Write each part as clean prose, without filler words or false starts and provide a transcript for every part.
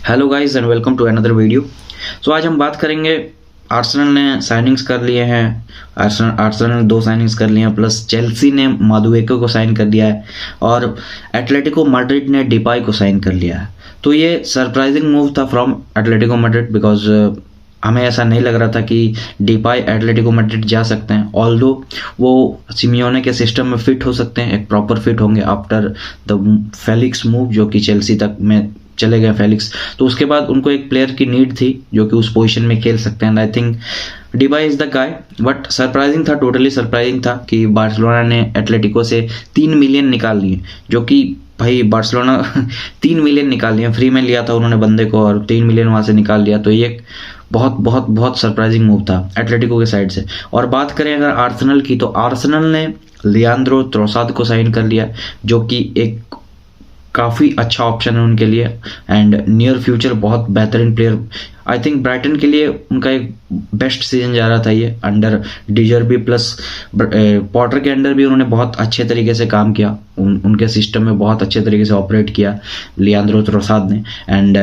Hello guys and welcome to another video. So आज हम बात करेंगे, आर्सेनल ने साइनिंग्स कर लिए हैं। आर्सेनल ने 2 साइनिंग्स कर लिए हैं, प्लस चेल्सी ने मादुएके को साइन कर दिया है और एटलेटिको मैड्रिड ने डिपाई को साइन कर लिया है। तो ये सरप्राइजिंग मूव था फ्रॉम एटलेटिको मैड्रिड, बिकॉज हमें ऐसा नहीं लग रहा था कि डिपाई एटलेटिको मैड्रिड जा सकते हैं। ऑल्दो वो सिमियोने के सिस्टम में फिट हो सकते हैं, एक प्रॉपर फिट होंगे आफ्टर द फेलिक्स मूव, जो कि चेल्सी तक में चले गए फेलिक्स। तो उसके बाद उनको एक प्लेयर की नीड थी जो कि उस पोजीशन में खेल सकते हैं। आई थिंक डिबाई is the guy. But surprising था, टोटली सरप्राइजिंग था कि बार्सिलोना ने एटलेटिको से 3 मिलियन निकाल लिए, जो कि भाई बार्सिलोना 3 मिलियन निकाल लिए, फ्री में लिया था उन्होंने बंदे को और 3 मिलियन वहां से निकाल लिया। तो ये बहुत बहुत बहुत सरप्राइजिंग मूव था एटलेटिको के साइड से। और बात करें अगर आर्सेनल की, तो आर्सेनल ने लियांद्रो ट्रोसाद को साइन कर लिया, जो कि एक काफ़ी अच्छा ऑप्शन है उनके लिए एंड नियर फ्यूचर बहुत बेहतरीन प्लेयर। आई थिंक ब्राइटन के लिए उनका एक बेस्ट सीजन जा रहा था ये, अंडर डिजर्बी प्लस पॉटर के अंडर भी उन्होंने बहुत अच्छे तरीके से काम किया, उनके सिस्टम में बहुत अच्छे तरीके से ऑपरेट किया लियांद्रो ट्रोसाद ने। एंड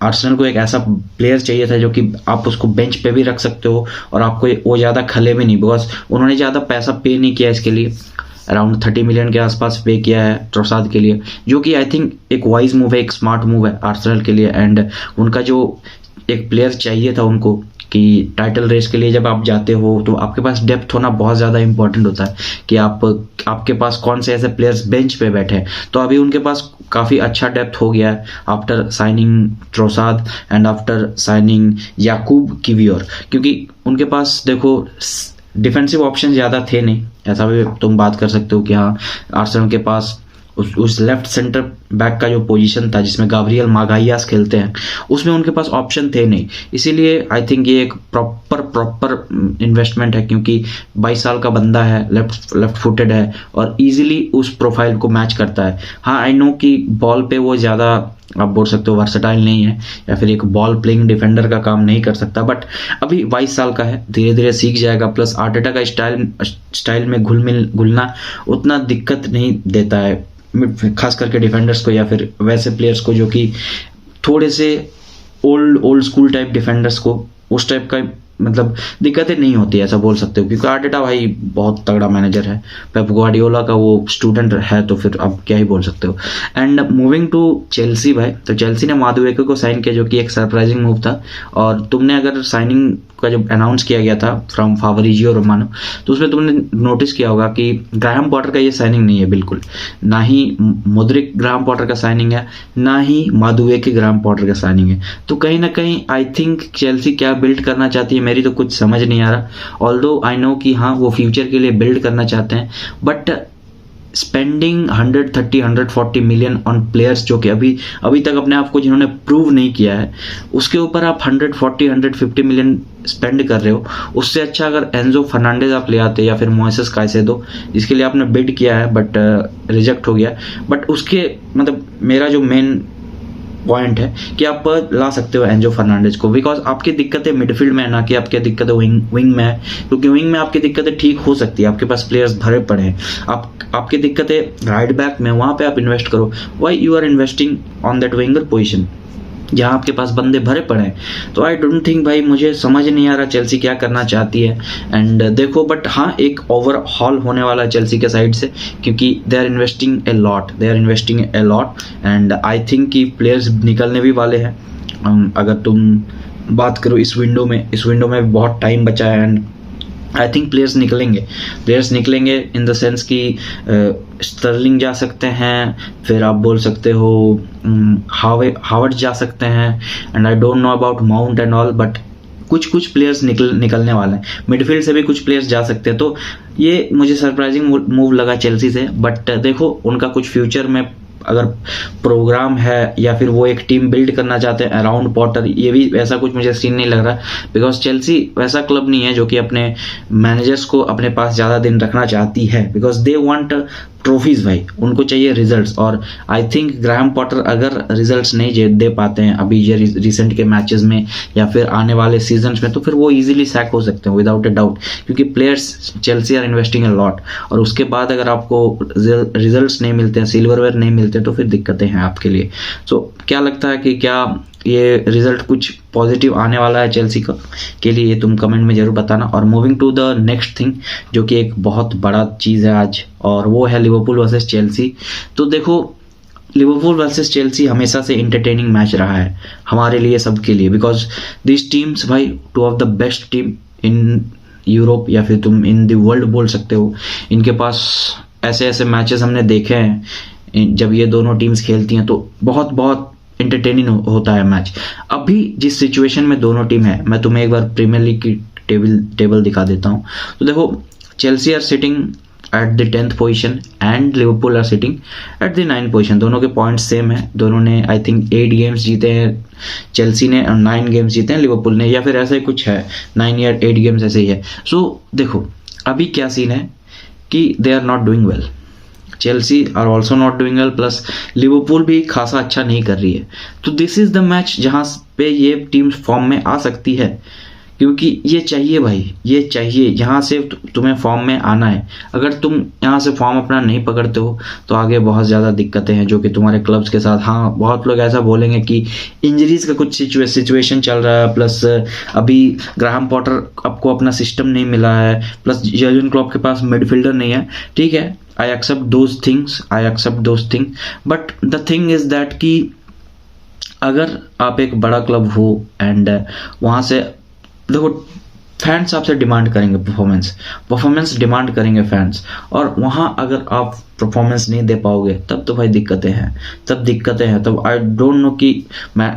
आर्सेनल को एक ऐसा प्लेयर चाहिए था जो कि आप उसको बेंच पे भी रख सकते हो और आपको वो ज़्यादा खले भी नहीं, बिकॉज उन्होंने ज़्यादा पैसा पे नहीं किया इसके लिए, अराउंड 30 मिलियन के आसपास पे किया है ट्रोसाद के लिए, जो कि आई थिंक एक वाइज मूव है, एक स्मार्ट मूव है आर्सेनल के लिए। एंड उनका जो एक प्लेयर चाहिए था उनको कि टाइटल रेस के लिए जब आप जाते हो तो आपके पास डेप्थ होना बहुत ज़्यादा इंपॉर्टेंट होता है कि आपके पास कौन से ऐसे प्लेयर्स बेंच पे बैठे हैं। तो अभी उनके पास काफ़ी अच्छा डेप्थ हो गया है after signing Trossard and after signing Jakub Kiwior, क्योंकि उनके पास देखो डिफेंसिव ऑप्शन ज़्यादा थे नहीं। ऐसा भी तुम बात कर सकते हो कि हाँ, आर्सेनल के पास उस लेफ्ट सेंटर बैक का जो पोजीशन था जिसमें गाब्रियल मागाइयास खेलते हैं, उसमें उनके पास ऑप्शन थे नहीं। इसीलिए आई थिंक ये एक प्रॉपर इन्वेस्टमेंट है, क्योंकि 22 साल का बंदा है, लेफ्ट फुटेड है और इजीली उस प्रोफाइल को मैच करता है। हाँ, आई नो कि बॉल पे वो ज़्यादा आप बोल सकते हो वर्सेटाइल नहीं है या फिर एक बॉल प्लेइंग डिफेंडर का काम नहीं कर सकता, बट अभी 22 साल का है, धीरे धीरे सीख जाएगा। प्लस आर्टेटा का स्टाइल में घुलना उतना दिक्कत नहीं देता है, खास करके डिफेंडर्स को या फिर वैसे प्लेयर्स को जो कि थोड़े से ओल्ड स्कूल टाइप डिफेंडर्स को उस टाइप का मतलब दिक्कतें नहीं होती, ऐसा बोल सकते हो। क्योंकि आर्टेटा भाई बहुत तगड़ा मैनेजर है, पेप ग्वार्डियोला का वो स्टूडेंट है, तो फिर अब क्या ही बोल सकते हो। एंड मूविंग टू चेल्सी भाई, तो चेल्सी ने मादुएके को साइन किया, जो कि एक सरप्राइजिंग मूव था। और तुमने अगर साइनिंग का जब अनाउंस किया गया था फ्रॉम फावरिजियो रोमानो, तो उसमें तुमने नोटिस किया होगा कि ग्राहम पॉटर का ये साइनिंग नहीं है बिल्कुल, ना ही मुद्रिक ग्राहम पॉटर का साइनिंग है, ना ही मादुएके ग्राहम पॉटर का साइनिंग है। तो कहीं ना कहीं आई थिंक चेल्सी क्या बिल्ड करना चाहती है मेरी तो कुछ समझ नहीं आ रहा। ऑल्दो आई नो कि हाँ, वो फ्यूचर के लिए बिल्ड करना चाहते हैं, but spending 130-140 million on players जो कि अभी तक अपने आप को जिन्होंने प्रूव नहीं किया है, उसके ऊपर आप 140-150 मिलियन स्पेंड कर रहे हो। उससे अच्छा अगर एंजो फर्नांडेज आप ले आते या फिर मोइसेस काइसेडो, जिसके लिए आपने बिड किया है बट रिजेक्ट हो गया। बट उसके मतलब मेरा जो मेन पॉइंट है कि आप ला सकते हो एंजो फर्नांडेज को, बिकॉज आपकी दिक्कतें मिडफील्ड में है, ना कि आपकी दिक्कतें विंग में है। क्योंकि विंग में आपकी दिक्कतें ठीक हो सकती है, आपके पास प्लेयर्स भरे पड़े हैं। आपकी दिक्कतें राइट बैक में, वहां पे आप इन्वेस्ट करो। Why you are investing on that winger position जहाँ आपके पास बंदे भरे पड़े हैं? तो आई डोंट थिंक भाई, मुझे समझ नहीं आ रहा चेल्सी क्या करना चाहती है। एंड देखो, बट हाँ, एक ओवरहॉल होने वाला है चेल्सी के साइड से, क्योंकि they are investing a lot and I think कि प्लेयर्स निकलने भी वाले हैं। अगर तुम बात करो इस विंडो में बहुत टाइम बचा है एंड आई थिंक प्लेयर्स निकलेंगे इन द सेंस कि स्टर्लिंग जा सकते हैं, फिर आप बोल सकते हो हावर्ड जा सकते हैं, and I don't know about mount and all, but कुछ प्लेयर्स निकलने वाले हैं। मिडफील्ड से भी कुछ प्लेयर्स जा सकते हैं। तो ये मुझे सरप्राइजिंग मूव लगा चेल्सी से। बट देखो, उनका कुछ फ्यूचर में अगर प्रोग्राम है या फिर वो एक टीम बिल्ड करना चाहते हैं अराउंड पॉटर, ये भी ऐसा कुछ मुझे सीन नहीं लग रहा, बिकॉज चेल्सी वैसा क्लब नहीं है जो कि अपने मैनेजर्स को अपने पास ज़्यादा दिन रखना चाहती है, बिकॉज दे वांट ट्रॉफीज भाई, उनको चाहिए रिजल्ट्स। और आई थिंक ग्राहम पॉटर अगर रिजल्ट्स नहीं दे पाते हैं अभी ये रिसेंट के मैचेस में या फिर आने वाले सीजन्स में, तो फिर वो इजीली सैक हो सकते हैं विदाउट ए डाउट, क्योंकि players Chelsea are investing a lot. और उसके बाद अगर आपको रिजल्ट्स नहीं मिलते हैं, सिल्वरवेयर नहीं मिलते, तो फिर दिक्कतें हैं आपके लिए। सो क्या लगता है कि क्या ये रिजल्ट कुछ पॉजिटिव आने वाला है चेल्सी का के लिए, ये तुम कमेंट में ज़रूर बताना। और moving to the next thing, जो कि एक बहुत बड़ा चीज़ है आज, और वो है लिवरपूल वर्सेस चेल्सी। तो देखो, लिवरपूल वर्सेस चेल्सी हमेशा से इंटरटेनिंग मैच रहा है हमारे लिए, सबके लिए, बिकॉज दिस टीम्स भाई, two of the best team in Europe, या फिर तुम इन द वर्ल्ड बोल सकते हो। इनके पास ऐसे ऐसे मैचेस हमने देखे हैं जब ये दोनों टीम्स खेलती हैं, तो बहुत बहुत इंटरटेनिंग होता है मैच। अभी जिस सिचुएशन में दोनों टीम है, मैं तुम्हें एक बार प्रीमियर लीग की टेबल दिखा देता हूँ। तो देखो, Chelsea are sitting at the 10th position and Liverpool are sitting at the 9th position. दोनों के पॉइंट्स सेम है, दोनों ने आई थिंक 8 गेम्स जीते हैं चेल्सी ने, और 9 गेम्स जीते हैं लिवरपूल ने, या फिर ऐसा ही कुछ है, 9 या 8 गेम्स ऐसे ही है। सो देखो अभी क्या सीन है कि they are not doing well, Chelsea are also not doing well, plus Liverpool भी खासा अच्छा नहीं कर रही है। तो दिस इज द मैच जहाँ पे ये टीम फॉर्म में आ सकती है, क्योंकि ये चाहिए भाई, ये चाहिए, यहाँ से तुम्हें फॉर्म में आना है। अगर तुम यहाँ से फॉर्म अपना नहीं पकड़ते हो तो आगे बहुत ज़्यादा दिक्कतें हैं जो कि तुम्हारे क्लब्स के साथ। हाँ, बहुत लोग ऐसा बोलेंगे कि इंजरीज का कुछ सिचुएशन चल रहा है, प्लस अभी ग्राहम पॉटर आपको अपना सिस्टम नहीं मिला है, प्लस जर्गन क्लॉप के पास मिडफील्डर नहीं है। ठीक है, I accept those things, but the thing is that कि अगर आप एक बड़ा क्लब हो एंड वहाँ से देखो, फैंस आपसे डिमांड करेंगे परफॉर्मेंस डिमांड करेंगे फैंस, और वहाँ अगर आप परफॉर्मेंस नहीं दे पाओगे तब तो भाई दिक्कतें हैं। तब आई डोंट नो कि मैं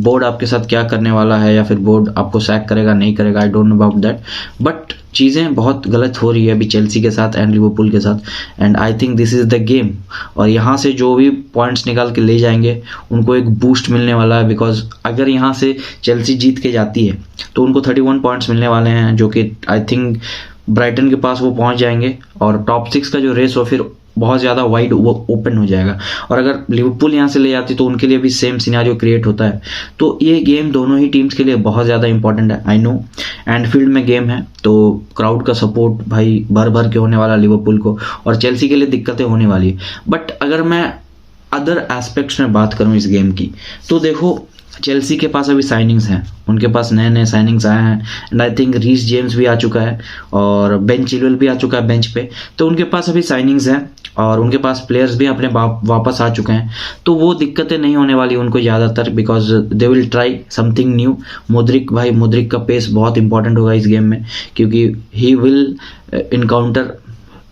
बोर्ड आपके साथ क्या करने वाला है, या फिर बोर्ड आपको सैक करेगा नहीं करेगा, आई don't know about that. But चीज़ें बहुत गलत हो रही है अभी चेल्सी के साथ एंड लिवरपूल के साथ, and I think this is the game. और यहाँ से जो भी पॉइंट्स निकाल के ले जाएंगे उनको एक बूस्ट मिलने वाला है, बिकॉज अगर यहाँ से चेल्सी जीत के जाती है तो उनको 31 पॉइंट्स मिलने वाले हैं, जो कि आई थिंक ब्राइटन के पास वो पहुँच जाएंगे, और टॉप 6 का जो रेस हो फिर बहुत ज़्यादा वाइड वो ओपन हो जाएगा। और अगर लिवरपूल यहाँ से ले जाती तो उनके लिए भी सेम सिनेरियो क्रिएट होता है। तो ये गेम दोनों ही टीम्स के लिए बहुत ज़्यादा इंपॉर्टेंट है, आई नो। एंड फील्ड में गेम है तो क्राउड का सपोर्ट भाई भर भर के होने वाला लिवरपूल को, और चेल्सी के लिए दिक्कतें होने वाली है। बट अगर मैं अदर एस्पेक्ट्स में बात करूँ इस गेम की, तो देखो चेल्सी के पास अभी साइनिंग्स हैं, उनके पास नए नए साइनिंग्स आए हैं, and I think Reece James भी आ चुका है, और बेन चिलवेल भी आ चुका है बेंच पे। तो उनके पास अभी साइनिंग्स हैं, और उनके पास प्लेयर्स भी अपने वापस आ चुके हैं, तो वो दिक्कतें नहीं होने वाली उनको ज़्यादातर, because they will try something new. Mudryk का पेस बहुत इंपॉर्टेंट होगा इस गेम में, क्योंकि he will encounter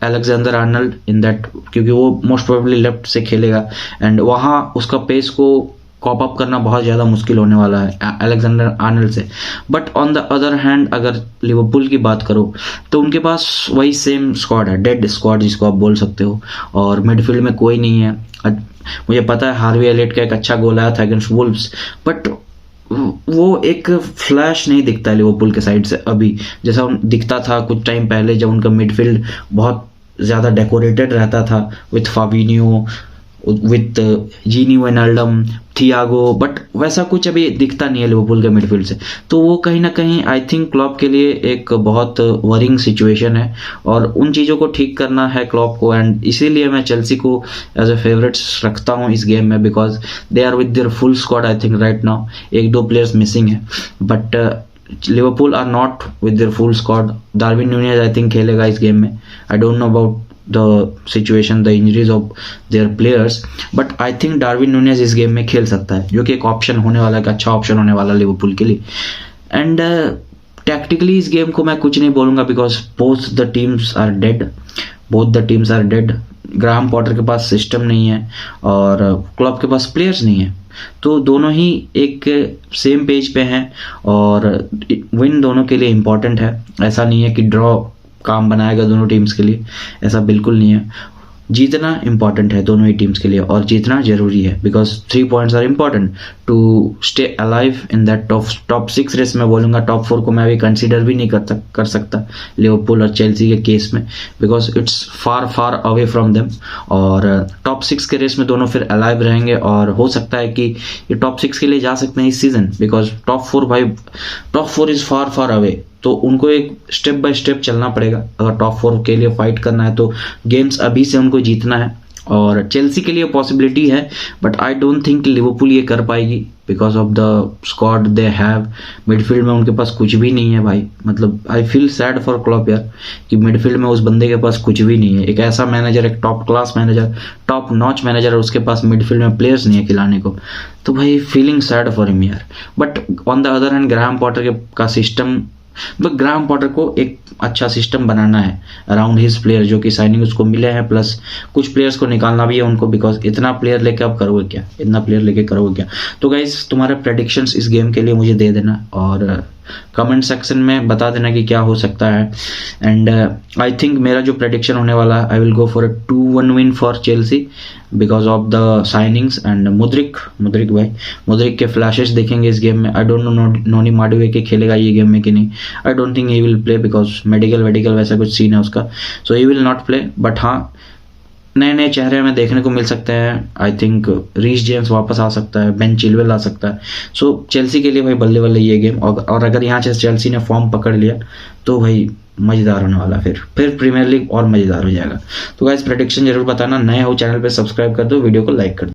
Alexander Arnold in that, क्योंकि वो मोस्ट प्रोबेबली लेफ्ट से खेलेगा, एंड वहाँ उसका पेस को कॉप अप करना बहुत ज़्यादा मुश्किल होने वाला है अलेक्जेंडर आर्नल्ड से। But on the other hand अगर लिवरपूल की बात करो तो उनके पास वही सेम स्क्वाड है, डेड स्क्वाड जिसको आप बोल सकते हो, और मिडफील्ड में कोई नहीं है। मुझे पता है हार्वी एलियट का एक अच्छा गोल आया था अगेंस्ट वुल्व्स, बट वो एक फ्लैश नहीं दिखता है लिवरपूल के साइड से अभी, जैसा दिखता था कुछ टाइम पहले जब उनका मिडफील्ड बहुत ज़्यादा डेकोरेटेड रहता था with Fabinho, with Gini Wijnaldum, Thiago. But वैसा कुछ अभी दिखता नहीं है लिवरपूल के मिडफील्ड से, तो वो कहीं ना कहीं आई थिंक क्लॉप के लिए एक बहुत वरिंग सिचुएशन है, और उन चीज़ों को ठीक करना है क्लॉप को। एंड इसीलिए मैं चेल्सी को एज ए फेवरेट्स रखता हूँ इस गेम में, because they are with their full squad I think right now. 1-2 players missing है, but Liverpool are not with their full squad. Darwin Nunez I think खेलेगा इस गेम में, I don't know about the situation, the injuries of their players, but I think Darwin Nunez इस game में खेल सकता है, जो कि एक ऑप्शन होने वाला है, एक अच्छा ऑप्शन होने वाला लिवरपूल के लिए। एंड टैक्टिकली इस गेम को मैं कुछ नहीं बोलूँगा, because both the teams are dead. Graham Potter के पास सिस्टम नहीं है और क्लब के पास प्लेयर्स नहीं है, तो दोनों ही एक सेम पेज पे हैं, और विन दोनों के लिए इम्पॉर्टेंट है। ऐसा नहीं है कि ड्रॉ काम बनाएगा दोनों टीम्स के लिए, ऐसा बिल्कुल नहीं है। जीतना इंपॉर्टेंट है दोनों ही टीम्स के लिए, और जीतना जरूरी है, because 3 points are important to stay alive in that top 6 race. मैं बोलूँगा टॉप 4 को मैं अभी कंसिडर भी नहीं कर सकता लिवरपूल और चेल्सी के केस में, because it's far away from them. और टॉप 6 के रेस में दोनों फिर अलाइव रहेंगे, और हो सकता है कि ये टॉप 6 के लिए जा सकते हैं इस season, because top 4 is far away. तो उनको एक स्टेप बाय स्टेप चलना पड़ेगा अगर टॉप 4 के लिए फाइट करना है, तो गेम्स अभी से उनको जीतना है। और चेल्सी के लिए पॉसिबिलिटी है, but I don't think Liverpool ये कर पाएगी because of the squad they have. Midfield में उनके पास कुछ भी नहीं है भाई, मतलब I feel sad for Klopp यार कि मिडफील्ड में उस बंदे के पास कुछ भी नहीं है। एक ऐसा मैनेजर, एक top class manager, top notch manager, उसके पास मिडफील्ड में प्लेयर्स नहीं है खिलाने को, तो भाई फीलिंग सैड फॉर हिम यार। But on the other hand Graham Potter का सिस्टम, मतलब ग्राहम पॉटर को एक अच्छा सिस्टम बनाना है अराउंड हिज प्लेयर जो कि साइनिंग उसको मिले हैं, प्लस कुछ प्लेयर्स को निकालना भी है उनको, बिकॉज इतना प्लेयर लेके आप करोगे क्या, इतना प्लेयर लेके करोगे क्या। तो गाइस तुम्हारे प्रेडिक्शंस इस गेम के लिए मुझे दे देना और कमेंट सेक्शन में बता देना कि क्या हो सकता है। एंड आई थिंक मेरा जो प्रेडिक्शन होने वाला है, I will go for a 2-1 win for Chelsea because of the signings and Mudryk भाई, मुद्रिक के फ्लैशेस देखेंगे इस गेम में। आई डोंट नो नोनी माडुएके खेलेगा ये गेम में कि नहीं, I don't think he will play because medical वैसा कुछ सीन है उसका, so he will not play. But हाँ, नए नए चेहरे हमें देखने को मिल सकते हैं। आई थिंक रीस जेम्स वापस आ सकता है, बेन चिलवेल आ सकता है। सो चेल्सी के लिए भाई बल्ले बल्ले ये गेम, और अगर यहाँ से चेल्सी ने फॉर्म पकड़ लिया तो भाई मज़ेदार होने वाला, फिर प्रीमियर लीग और मज़ेदार हो जाएगा। तो गाइस प्रेडिक्शन जरूर बताना, नए हो चैनल पे सब्सक्राइब कर दो, वीडियो को लाइक कर दो।